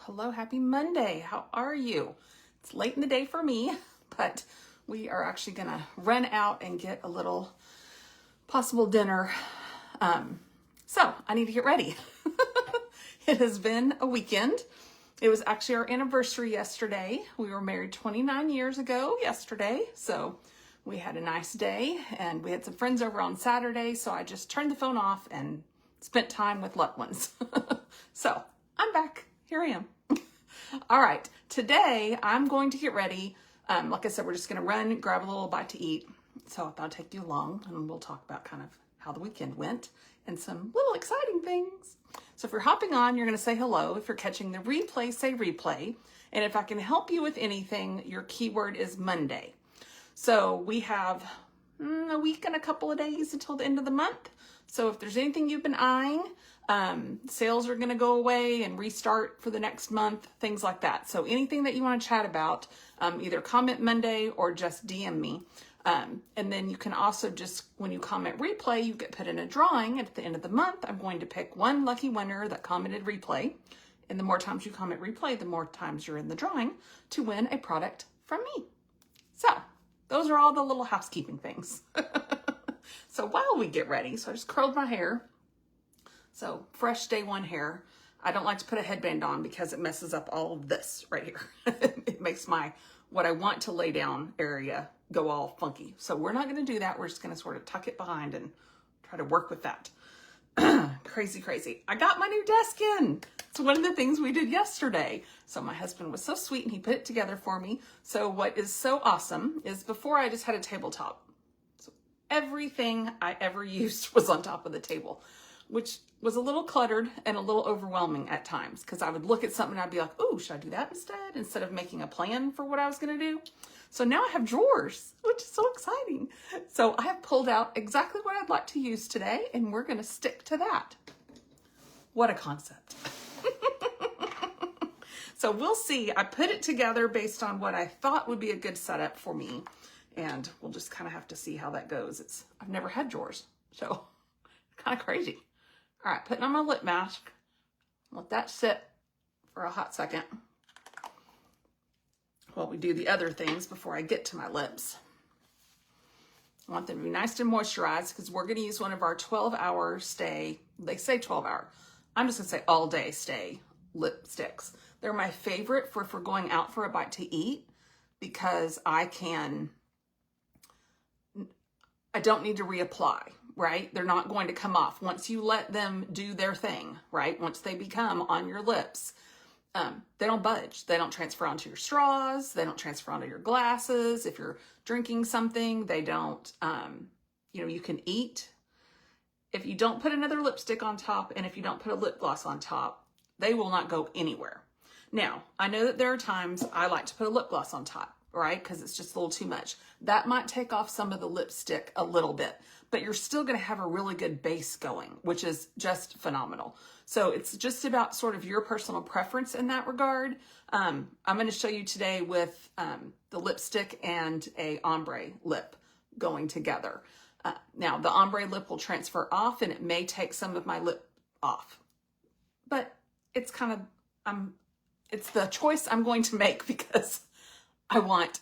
Hello, happy Monday. How are you? It's late in the day for me, but we are actually gonna run out and get a little possible dinner. So I need to get ready. It has been a weekend. It was actually our anniversary yesterday. We were married 29 years ago yesterday, so we had a nice day and we had some friends over on Saturday, so I just turned the phone off and spent time with loved ones. So I'm back. Here I am. All right, today I'm going to get ready. Like I said, we're just gonna run, grab a little bite to eat. So I thought I'd take you along and we'll talk about kind of how the weekend went and some little exciting things. So if you're hopping on, you're gonna say hello. If you're catching the replay, say replay. And if I can help you with anything, your keyword is Monday. So we have a week and a couple of days until the end of the month. So if there's anything you've been eyeing, sales are going to go away and restart for the next month, things like that. So anything that you want to chat about, either comment Monday or just DM me. And then you can also just, when you comment replay, you get put in a drawing. And at the end of the month, I'm going to pick one lucky winner that commented replay. And the more times you comment replay, the more times you're in the drawing to win a product from me. So those are all the little housekeeping things. So while we get ready, so I just curled my hair. So fresh day one hair. I don't like to put a headband on because it messes up all of this right here. It makes what I want to lay down area go all funky. So we're not going to do that. We're just going to sort of tuck it behind and try to work with that. Crazy, crazy. I got my new desk in. It's one of the things we did yesterday. So my husband was so sweet and he put it together for me. So what is so awesome is before I just had a tabletop. So everything I ever used was on top of the table, which was a little cluttered and a little overwhelming at times because I would look at something and I'd be like, oh, should I do that instead of making a plan for what I was going to do? So now I have drawers, which is so exciting. So I have pulled out exactly what I'd like to use today and we're going to stick to that. What a concept. So we'll see. I put it together based on what I thought would be a good setup for me. And we'll just kind of have to see how that goes. I've never had drawers, so kind of crazy. All right, putting on my lip mask. Let that sit for a hot second while we do the other things before I get to my lips. I want them to be nice and moisturized because we're going to use one of our 12-hour stay. They say 12-hour. I'm just going to say all-day stay lipsticks. They're my favorite for if we're going out for a bite to eat because I don't need to reapply, right? They're not going to come off. Once you let them do their thing, right? Once they become on your lips, they don't budge. They don't transfer onto your straws. They don't transfer onto your glasses. If you're drinking something, they don't, you can eat. If you don't put another lipstick on top and if you don't put a lip gloss on top, they will not go anywhere. Now, I know that there are times I like to put a lip gloss on top, right? Because it's just a little too much. That might take off some of the lipstick a little bit, but you're still going to have a really good base going, which is just phenomenal. So it's just about sort of your personal preference in that regard. I'm going to show you today with the lipstick and a ombre lip going together. Now, the ombre lip will transfer off and it may take some of my lip off, but it's kind of, it's the choice I'm going to make because I want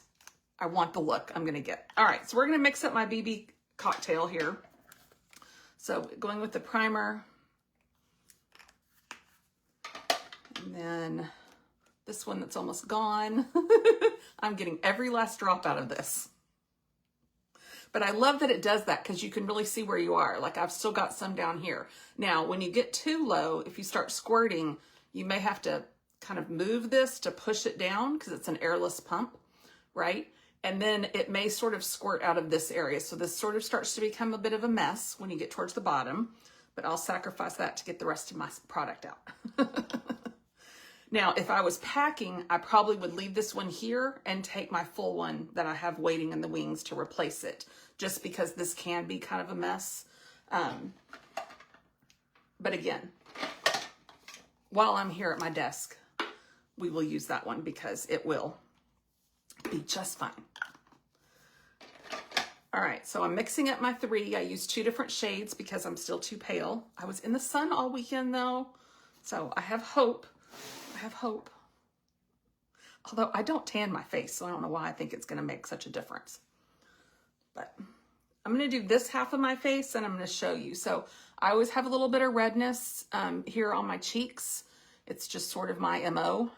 the look I'm going to get. All right, so we're going to mix up my BB cocktail here. So going with the primer. And then this one that's almost gone. I'm getting every last drop out of this. But I love that it does that because you can really see where you are. Like I've still got some down here. Now, when you get too low, if you start squirting, you may have to kind of move this to push it down because it's an airless pump, right? And then it may sort of squirt out of this area. So this sort of starts to become a bit of a mess when you get towards the bottom, but I'll sacrifice that to get the rest of my product out. Now, if I was packing, I probably would leave this one here and take my full one that I have waiting in the wings to replace it, just because this can be kind of a mess. But again, while I'm here at my desk, we will use that one because it will be just fine. All right, so I'm mixing up my three. I used 2 different shades because I'm still too pale. I was in the sun all weekend though, so I have hope. I have hope. Although I don't tan my face, so I don't know why I think it's going to make such a difference. But I'm going to do this half of my face and I'm going to show you. So I always have a little bit of redness here on my cheeks. It's just sort of my MO.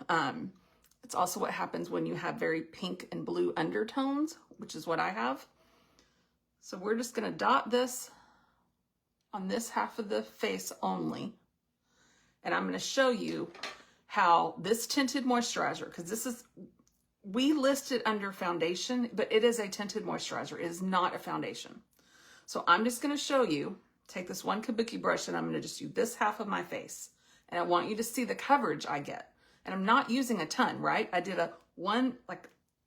It's also what happens when you have very pink and blue undertones, which is what I have. So we're just going to dot this on this half of the face only. And I'm going to show you how this tinted moisturizer, because this is, we list it under foundation, but it is a tinted moisturizer. It is not a foundation. So I'm just going to show you, take this one kabuki brush and I'm going to just do this half of my face. And I want you to see the coverage I get. And I'm not using a ton, right? I did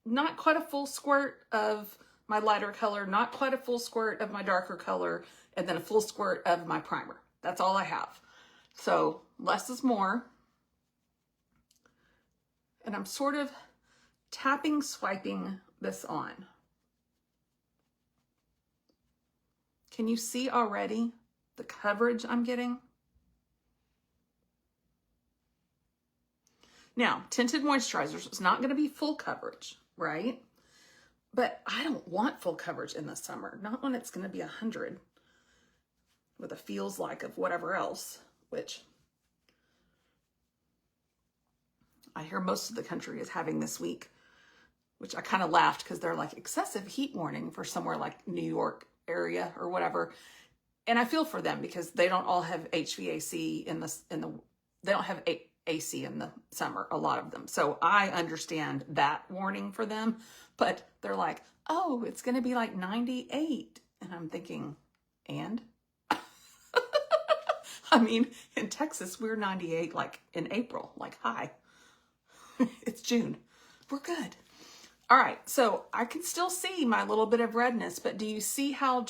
not quite a full squirt of my lighter color, not quite a full squirt of my darker color, and then a full squirt of my primer. That's all I have. So less is more. And I'm sort of tapping, swiping this on. Can you see already the coverage I'm getting? Now, tinted moisturizers is not going to be full coverage, right? But I don't want full coverage in the summer, not when it's going to be 100 with a feels like of whatever else, which I hear most of the country is having this week, which I kind of laughed because they're like excessive heat warning for somewhere like New York area or whatever. And I feel for them because they don't all have HVAC they don't have AC in the summer, a lot of them. So I understand that warning for them, but they're like, oh, it's going to be like 98. And I'm thinking, and? I mean, in Texas, we're 98 like in April, like, hi. It's June. We're good. All right. So I can still see my little bit of redness, but do you see how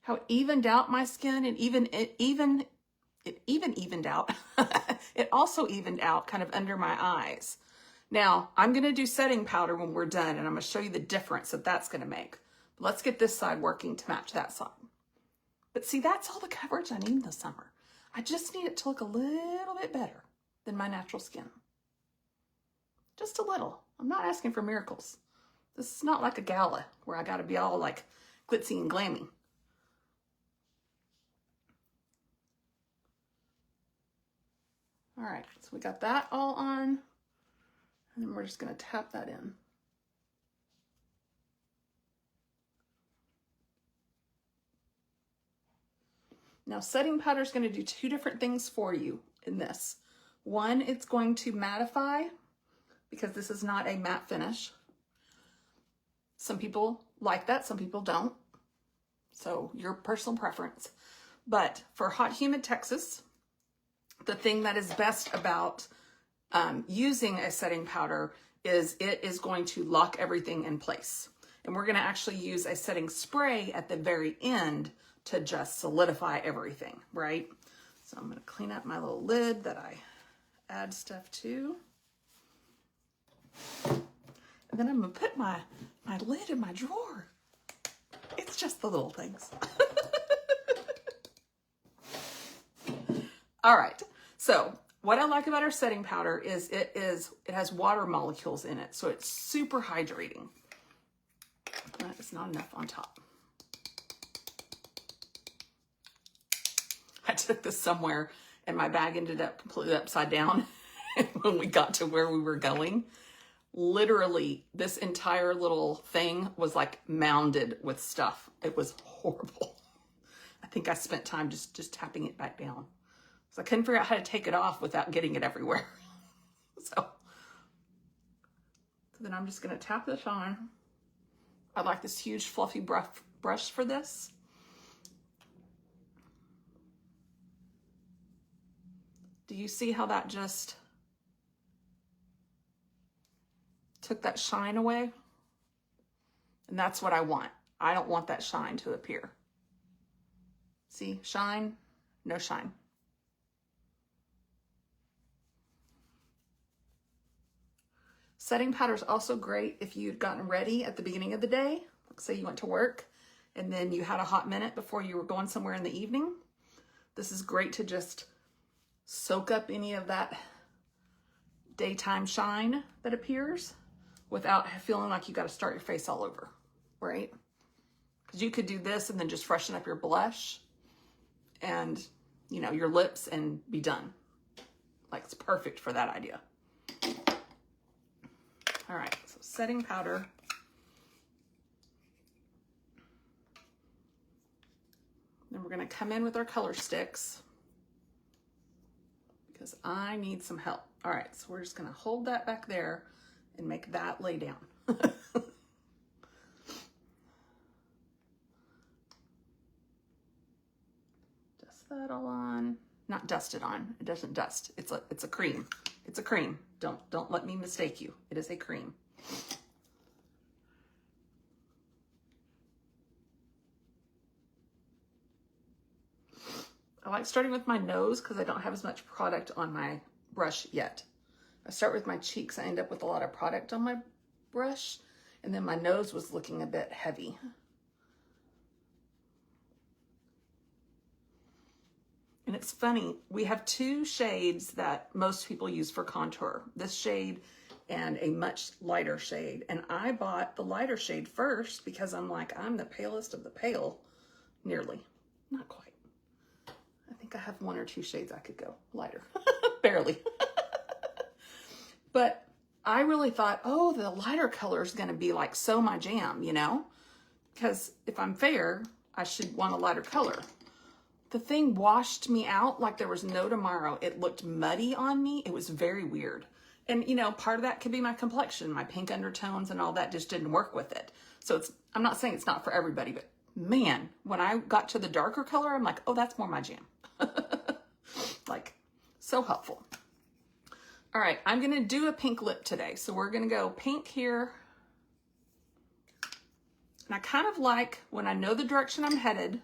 how evened out my skin, and it even evened out. It also evened out kind of under my eyes. Now I'm going to do setting powder when we're done, and I'm going to show you the difference that that's going to make. Let's get this side working to match that side. But see, that's all the coverage I need this summer. I just need it to look a little bit better than my natural skin. Just a little. I'm not asking for miracles. This is not like a gala where I got to be all like glitzy and glammy. All right, so we got that all on, and then we're just going to tap that in. Now, setting powder is going to do two different things for you in this. One, it's going to mattify, because this is not a matte finish. Some people like that, some people don't. So your personal preference. But for hot, humid Texas, the thing that is best about using a setting powder is it is going to lock everything in place. And we're going to actually use a setting spray at the very end to just solidify everything, right? So I'm going to clean up my little lid that I add stuff to. And then I'm going to put my lid in my drawer. It's just the little things. All right. So what I like about our setting powder is it has water molecules in it. So it's super hydrating. It's not enough on top. I took this somewhere and my bag ended up completely upside down when we got to where we were going. Literally, this entire little thing was like mounded with stuff. It was horrible. I think I spent time just tapping it back down. So I couldn't figure out how to take it off without getting it everywhere. So then I'm just going to tap this on. I like this huge fluffy brush for this. Do you see how that just took that shine away? And that's what I want. I don't want that shine to appear. See, shine, no shine. Setting powder is also great if you'd gotten ready at the beginning of the day. Like say you went to work and then you had a hot minute before you were going somewhere in the evening. This is great to just soak up any of that daytime shine that appears without feeling like you got to start your face all over, right? Because you could do this and then just freshen up your blush and, you know, your lips and be done. Like, it's perfect for that idea. All right, so setting powder. Then we're gonna come in with our color sticks because I need some help. All right, so we're just gonna hold that back there and make that lay down. Dust that all on. Not dust it on. It doesn't dust. It's a cream. It's a cream. Don't let me mistake you. It is a cream. I like starting with my nose because I don't have as much product on my brush yet. I start with my cheeks, I end up with a lot of product on my brush, and then my nose was looking a bit heavy. And it's funny, we have two shades that most people use for contour. This shade and a much lighter shade. And I bought the lighter shade first because I'm like, I'm the palest of the pale, nearly, not quite. I think I have one or two shades I could go lighter, barely. But I really thought, oh, the lighter color is gonna be like so my jam, you know? Because if I'm fair, I should want a lighter color. The thing washed me out like there was no tomorrow. It looked muddy on me. It was very weird. And you know, part of that could be my complexion, my pink undertones and all that just didn't work with it. So I'm not saying it's not for everybody, but man, when I got to the darker color, I'm like, oh, that's more my jam. Like, so helpful. All right, I'm gonna do a pink lip today. So we're gonna go pink here. And I kind of like, when I know the direction I'm headed,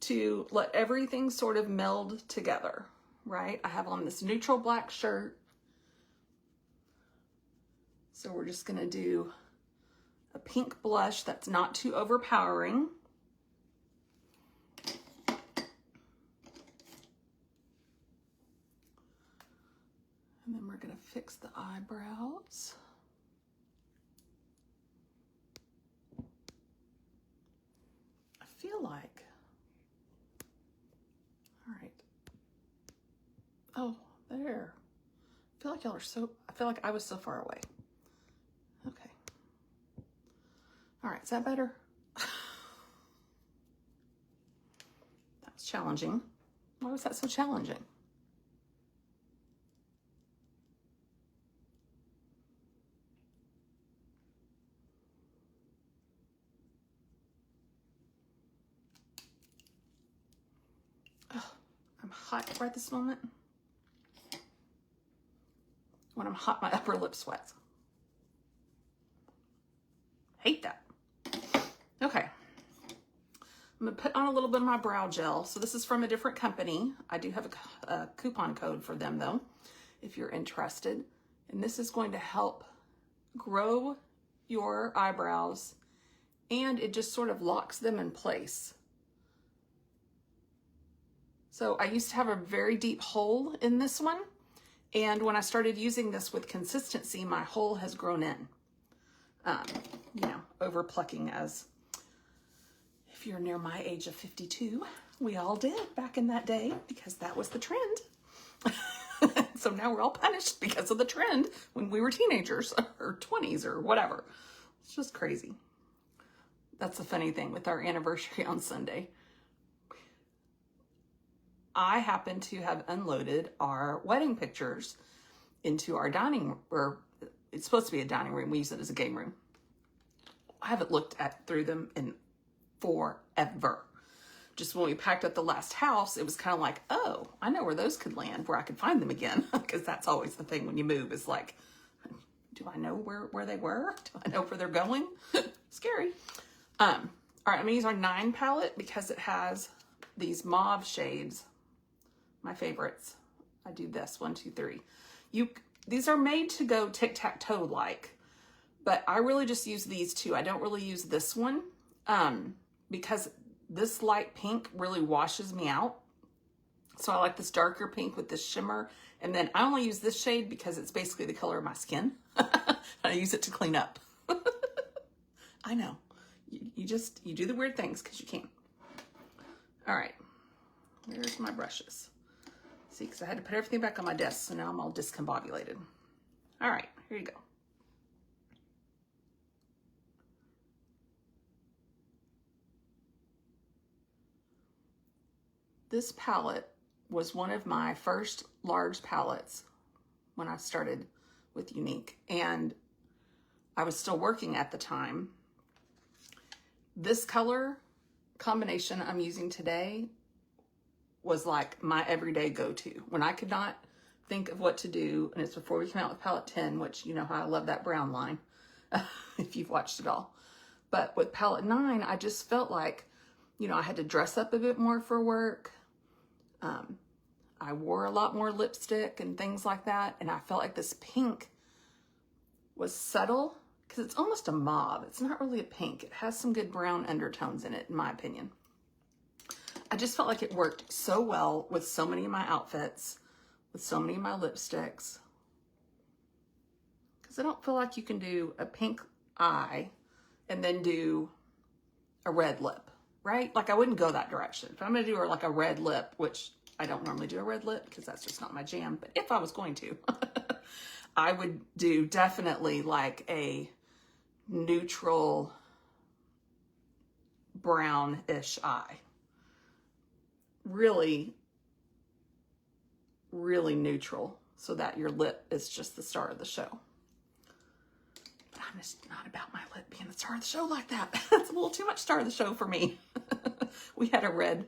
to let everything sort of meld together, right? I have on this neutral black shirt. So we're just gonna do a pink blush that's not too overpowering. And then we're gonna fix the eyebrows. I feel like, all right. Oh, there. I feel like y'all are I feel like I was so far away. Okay. All right, is that better? That was challenging. Why was that so challenging? Oh, I'm hot right this moment. When I'm hot, my upper lip sweats. Hate that. Okay. I'm gonna put on a little bit of my brow gel. So this is from a different company. I do have a coupon code for them though, if you're interested. And this is going to help grow your eyebrows and it just sort of locks them in place. So I used to have a very deep hole in this one. And when I started using this with consistency, my hole has grown in. You know, over plucking, as if you're near my age of 52, we all did back in that day because that was the trend. So now we're all punished because of the trend when we were teenagers or 20s or whatever. It's just crazy. That's the funny thing with our anniversary on Sunday. I happen to have unloaded our wedding pictures into our dining room, or it's supposed to be a dining room. We use it as a game room. I haven't looked through them in forever. Just when we packed up the last house, it was kind of like, oh, I know where those could land, where I could find them again. Because that's always the thing when you move, is like, do I know where they were? Do I know where they're going? Scary. All right, I'm gonna use our 9 palette because it has these mauve shades, my favorites. I do this, 1, 2, 3. These are made to go tic-tac-toe like, but I really just use these two. I don't really use this one because this light pink really washes me out. So I like this darker pink with this shimmer. And then I only use this shade because it's basically the color of my skin. I use it to clean up. I know. You do the weird things because you can. All right. Where's my brushes? See, because I had to put everything back on my desk, so now I'm all discombobulated. All right, here you go. This palette was one of my first large palettes when I started with Younique, and I was still working at the time. This color combination I'm using today was like my everyday go-to. When I could not think of what to do, and it's before we came out with palette 10, which you know how I love that brown line, if you've watched it all. But with palette 9, I just felt like, you know, I had to dress up a bit more for work. I wore a lot more lipstick and things like that, and I felt like this pink was subtle, because it's almost a mauve. It's not really a pink. It has some good brown undertones in it, in my opinion. I just felt like it worked so well with so many of my outfits, with so many of my lipsticks. Because I don't feel like you can do a pink eye and then do a red lip, right? Like I wouldn't go that direction. If I'm gonna do like a red lip, which I don't normally do a red lip because that's just not my jam, but if I was going to, I would do definitely like a neutral brownish eye. Really, really neutral so that your lip is just the star of the show. But I'm just not about my lip being the star of the show like that. That's a little too much star of the show for me. We had a red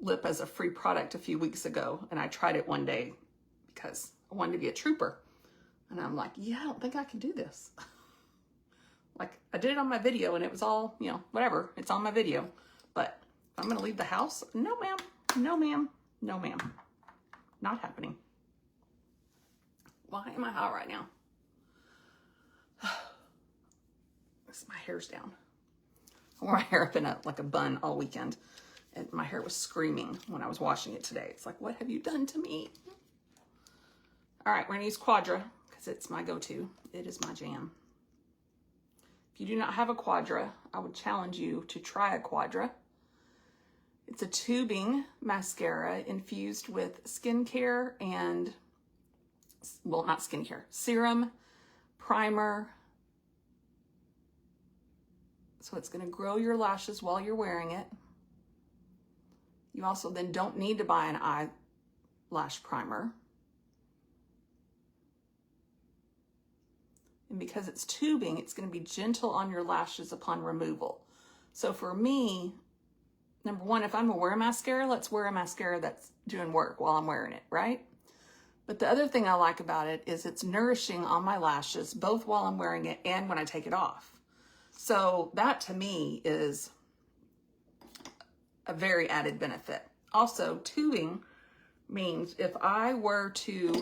lip as a free product a few weeks ago, and I tried it one day because I wanted to be a trooper. And I'm like, yeah, I don't think I can do this. Like, I did it on my video, and it was all, you know, whatever. It's on my video. But if I'm going to leave the house, no, ma'am. No, ma'am. No, ma'am. Not happening. Why am I hot right now? My hair's down. I wore my hair up in like a bun all weekend, and my hair was screaming when I was washing it today. It's like, what have you done to me? All right, we're gonna use Quadra because it's my go-to. It is my jam. If you do not have a Quadra, I would challenge you to try a Quadra. It's a tubing mascara infused with skincare and, well, not skincare, serum, primer. So it's gonna grow your lashes while you're wearing it. You also then don't need to buy an eyelash primer. And because it's tubing, it's gonna be gentle on your lashes upon removal. So for me, number one, if I'm gonna wear a mascara, let's wear a mascara that's doing work while I'm wearing it, right? But the other thing I like about it is it's nourishing on my lashes, both while I'm wearing it and when I take it off. So that to me is a very added benefit. Also, tubing means if I were to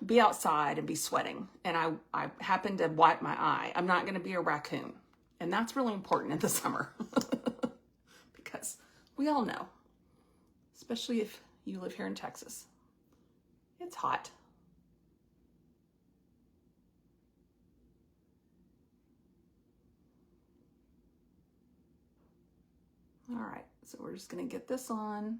be outside and be sweating and I happen to wipe my eye, I'm not gonna be a raccoon. And that's really important in the summer because we all know, especially if you live here in Texas, it's hot. All right, so we're just gonna get this on.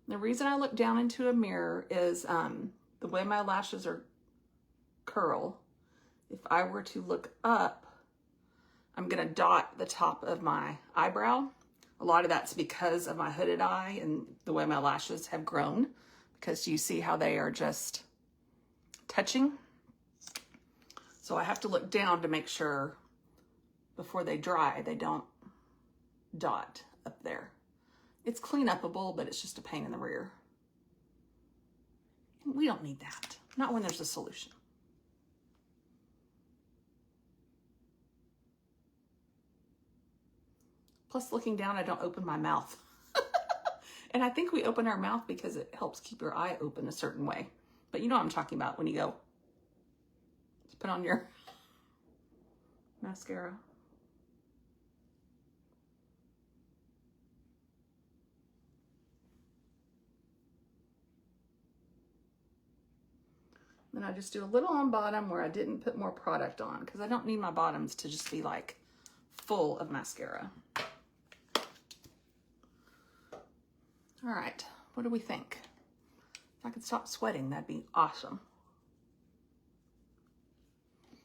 The reason I look down into a mirror is the way my lashes are curl. If I were to look up, I'm gonna dot the top of my eyebrow. A lot of that's because of my hooded eye and the way my lashes have grown, because you see how they are just touching. So I have to look down to make sure before they dry, they don't dot up there. It's clean upable, but it's just a pain in the rear. We don't need that. Not when there's a solution. Plus, looking down, I don't open my mouth. And I think we open our mouth because it helps keep your eye open a certain way. But you know what I'm talking about when you go. Put on your mascara. Then I just do a little on bottom where I didn't put more product on because I don't need my bottoms to just be like full of mascara. All right, what do we think? If I could stop sweating, that'd be awesome.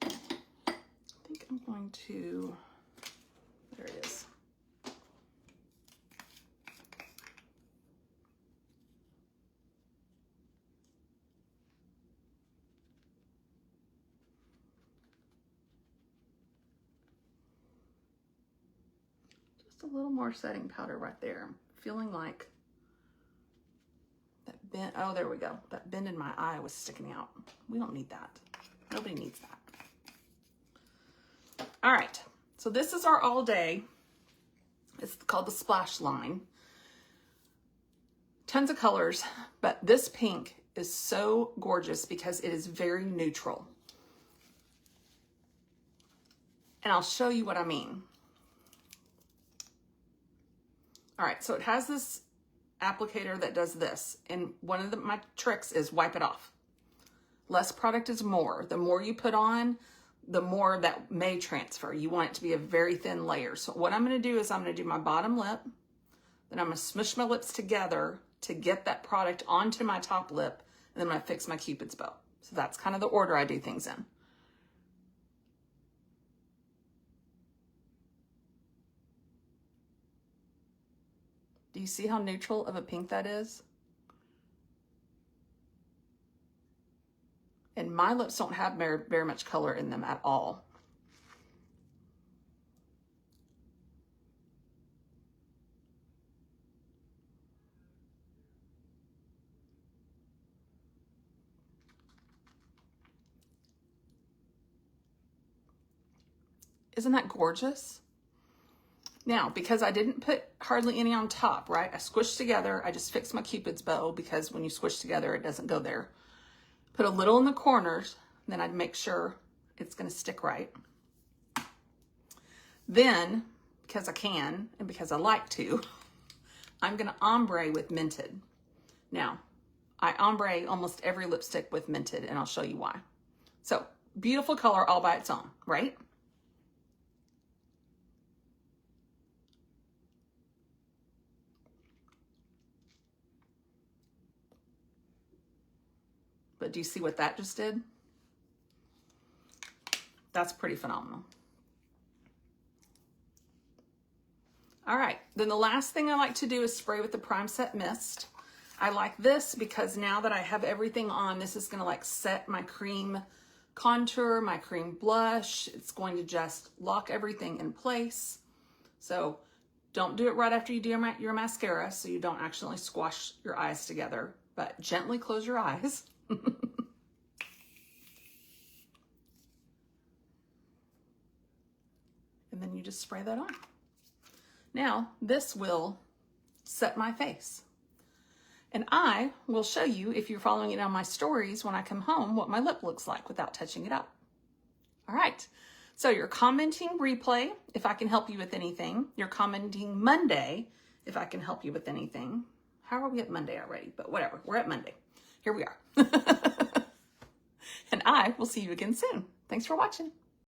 I think I'm going to, there it is. Just a little more setting powder right there. I'm feeling like that bend, oh, there we go. That bend in my eye was sticking out. We don't need that. Nobody needs that. All right, so this is our all day. It's called the Splash Line. Tons of colors, but this pink is so gorgeous because it is very neutral. And I'll show you what I mean. All right, so it has this applicator that does this. And one of my tricks is wipe it off. Less product is more. The more you put on, the more that may transfer. You want it to be a very thin layer. So what I'm gonna do is I'm gonna do my bottom lip, then I'm gonna smush my lips together to get that product onto my top lip, and then I'm gonna fix my Cupid's bow. So that's kind of the order I do things in. Do you see how neutral of a pink that is? And my lips don't have very much color in them at all. Isn't that gorgeous? Now, because I didn't put hardly any on top, right? I squished together. I just fixed my Cupid's bow because when you squish together, it doesn't go there. Put a little in the corners, then I'd make sure it's gonna stick right. Then, because I can and because I like to, I'm gonna ombre with Mented. Now, I ombre almost every lipstick with Mented, and I'll show you why. So, beautiful color all by its own, right? But do you see what that just did? That's pretty phenomenal. All right, then the last thing I like to do is spray with the Prime Set Mist. I like this because now that I have everything on, this is gonna like set my cream contour, my cream blush. It's going to just lock everything in place. So don't do it right after you do your mascara so you don't accidentally squash your eyes together, but gently close your eyes. And then you just spray that on. Now, this will set my face. And I will show you, if you're following it on my stories when I come home, what my lip looks like without touching it up. All right, so you're commenting replay if I can help you with anything. You're commenting Monday if I can help you with anything. How are we at Monday already? But whatever, we're at Monday. Here we are. And I will see you again soon. Thanks for watching.